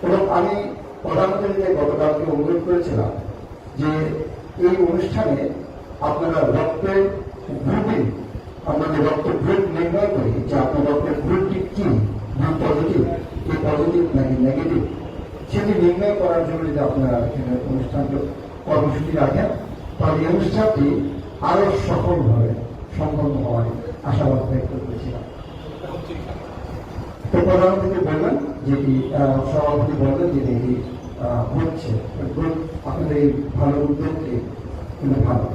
এবং আমি প্রধানমন্ত্রীকে গতকালকে অনুরোধ করেছিলাম যে এই অনুষ্ঠানে আপনারা রক্তের গ্রুপিং, আমরা যে রক্ত গ্রুপ নির্ণয় করি যে আপনার রক্তের গ্রুপটি কি, গ্রুপ পজিটিভ কি পজিটিভ নাকি নেগেটিভ, সেটি নির্ণয় করার জন্য যদি আপনারা এখানে অনুষ্ঠানটি কর্মসূচি রাখেন তাহলে এই অনুষ্ঠানটি আরো সফলভাবে সম্পন্ন হওয়ার আশাবাদ ব্যক্ত করেছিলাম। তো প্রধানমন্ত্রী বললেন যেটি সভাপতি বললেন যে এটি হচ্ছে আপনাদের এই ভালো উদ্যোগটি কিন্তু ভালো।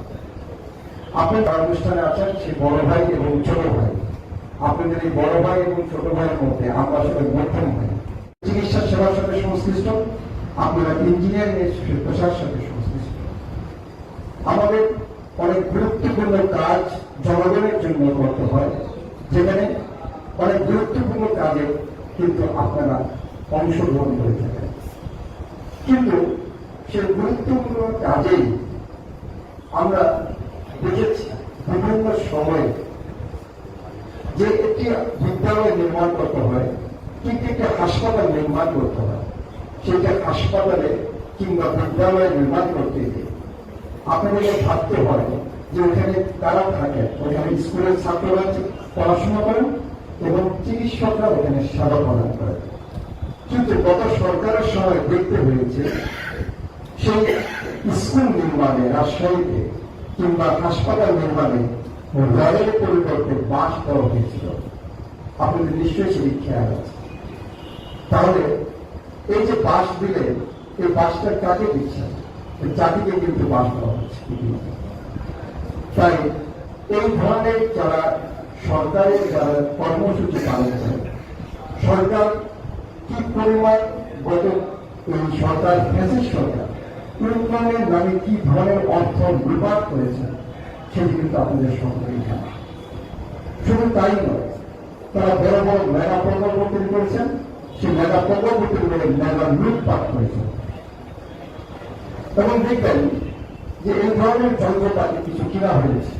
আপনি যারা অনুষ্ঠানে আছেন সেই বড় ভাই এবং ছোট ভাই, আপনাদের এই বড় ভাই এবং ছোট ভাইয়ের মধ্যে আমরা আসলে মধ্যম ভাই। চিকিৎসা সেবার সাথে সংশ্লিষ্ট, আপনারা ইঞ্জিনিয়ারিং পেশার সাথে সংশ্লিষ্ট। আমাদের অনেক গুরুত্বপূর্ণ কাজ জনগণের জন্য করতে হয়, যেখানে অনেক গুরুত্বপূর্ণ কাজে কিন্তু আপনারা অংশগ্রহণ করে থাকেন। কিন্তু সেই গুরুত্বপূর্ণ কাজেই আমরা দেখেছি বিভিন্ন সময়ে যে একটি বিদ্যালয় নির্মাণ করতে হয়, কিন্তু একটি হাসপাতাল নির্মাণ করতে হয়, সেটা হাসপাতালে কিংবা বিদ্যালয় নির্মাণ করতে গিয়ে আপনাদেরকে ভাবতে হয় যে ওখানে কারা থাকে, ওখানে স্কুলের ছাত্ররা পড়াশোনা করেন এবং চিকিৎসকরা ওখানে সেবা প্রদান করেন। কিন্তু গত সরকারের সময় দেখতে হয়েছে সেই স্কুল নির্মাণে রাজশাহীতে কিংবা হাসপাতাল নির্মাণে রডের পরিবর্তে বাঁশ দেওয়া হয়েছিল। আপনাদের নিশ্চয়ই সেটি খেয়াল আছে। তাহলে এই যে বাঁশ দিলে এই বাঁশটার কাকে দিচ্ছেন? জাতিকে কিন্তু বাঁশ দেওয়া হচ্ছে। তাই এই ধরনের যারা সরকারের যারা কর্মসূচি পালন করে, সরকার কি পরিমাণ গত এই সরকার ফ্যাসিস্ট সরকার উন্নয়নের নামে কি ধরনের অর্থ বিপাক করেছে সেটি কিন্তু আপনাদের সকলেই জানা। শুধু তাই নয়, তারা বড় বড় মেগা প্রকল্প তৈরি করেছেন, সেই মেগা প্রকল্প তৈরি করে মেগা লুটপাট করেছেন। এবং দেখবেন যে এই ধরনের যন্ত্রপাতি কিছু কিনা হয়েছে,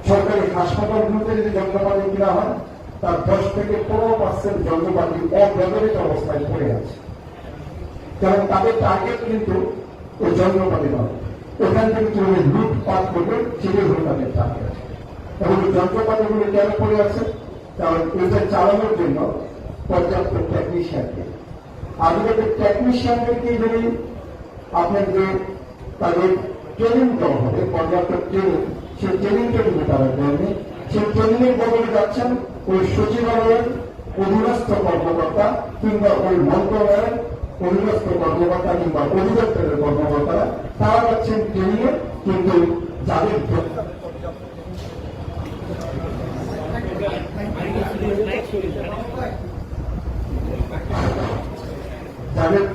সরকারি হাসপাতালগুলোতে যদি যন্ত্রপাতি কিনা হয় তার 10 থেকে 15% যন্ত্রপাতি অব্যবহৃত অবস্থায় পড়ে আছে। কারণ তাদের টার্গেট কিন্তু ওই যন্ত্রপাতি নয়, ওখান থেকে কিভাবে লুটপাট করবে সেটাই হল তাদের টার্গেট। এবং যন্ত্রপাতিগুলো কেন পড়ে আছে? কারণ এটা চালানোর জন্য পর্যাপ্ত টেকনিশিয়ানকে, আজকে টেকনিশিয়ানদেরকে যদি আপনাকে তাদের ট্রেনিং দেওয়া হবে, পর্যাপ্ত ট্রেনিং, সেই ট্রেনিংটা কিন্তু তারা দেয়নি। সেই ট্রেনিং এর বদলে যাচ্ছেন ওই সচিবালয়ের অধীনস্থ কর্মকর্তা কিংবা ওই মন্ত্রণালয়ের অধীনস্থ কর্মকর্তা কিংবা অধিদপ্তরের কর্মকর্তারা, তারা যাচ্ছেন ট্রেনিং এ, কিন্তু যাদের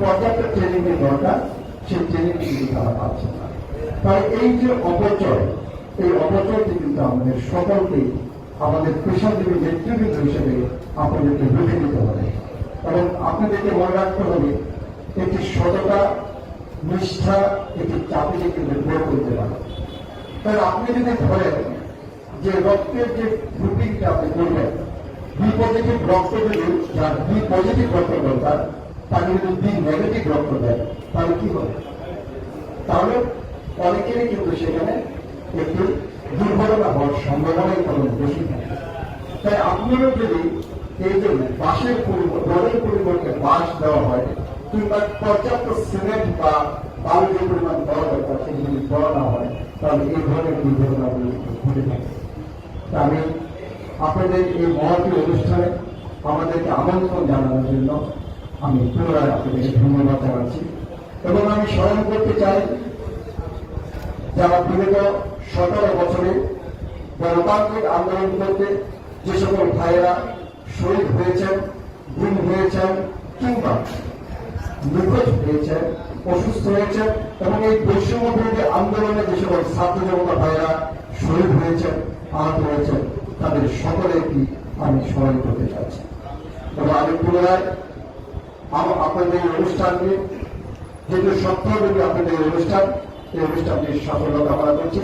পর্যাপ্ত ট্রেনিং এর দরকার সেই ট্রেনিং কিন্তু তারা পাচ্ছে না। তাই এই যে অপচয়, এই অপচয়টি কিন্তু আমাদের সকলকেই আমাদের পেশাজীবী নেতৃবৃন্দ হিসেবে আপনাদেরকে রুখে দিতে হবে। এবং আপনাদেরকে মনে রাখতে হবে একটি সততা, নিষ্ঠা, একটি চাপিকে কিন্তু গড়ে তুলতে পারে। তাই আপনি যদি ধরেন যে রক্তের যে গ্রুপিংটা আপনি করবেন, বি পজিটিভ রক্ত যদি যার বি পজিটিভ রক্ত দরকার, তাকে যদি বি নেগেটিভ রক্ত দেয় তাহলে কি হবে? তাহলে অনেকেরই কিন্তু সেখানে একটু দুর্ঘটনা হওয়ার সম্ভাবনাই তখন বেশি থাকে। তাই আপনারও যদি এই যে বাঁশের রডের পরিবর্তে বাঁশ দেওয়া হয় কিংবা পর্যাপ্ত সিমেন্ট বা বালু যে পরিমাণ দেওয়া দরকার সেটি যদি দেওয়া না হয় তাহলে এই ধরনের দুর্ঘটনাগুলি ঘটে থাকে। আমি আপনাদের এই মহতী অনুষ্ঠানে আমাদেরকে আমন্ত্রণ জানানোর জন্য আমি পুনরায় আপনাদেরকে ধন্যবাদ জানাচ্ছি। এবং আমি স্মরণ করতে চাই যারা বিগত 17 বছরে গণতান্ত্রিক আন্দোলন করতে যে সকল ভাইয়েরা শহীদ হয়েছেন, গুম হয়েছেন কিংবা নিখোঁজ হয়েছেন, অসুস্থ হয়েছেন, এবং এই বৈষম্য বিরোধী আন্দোলনে যে সকল ছাত্র জনতা ভাইয়েরা শহীদ হয়েছেন, আহত হয়েছেন, তাদের সকলেরই আমি স্মরণ করতে চাচ্ছি। তবে আমি পুনরায় আপনাদের এই অনুষ্ঠানকে, যেহেতু সপ্তাহব্যাপী আপনাদের এই অনুষ্ঠানটি সফলতা কামনা করছি।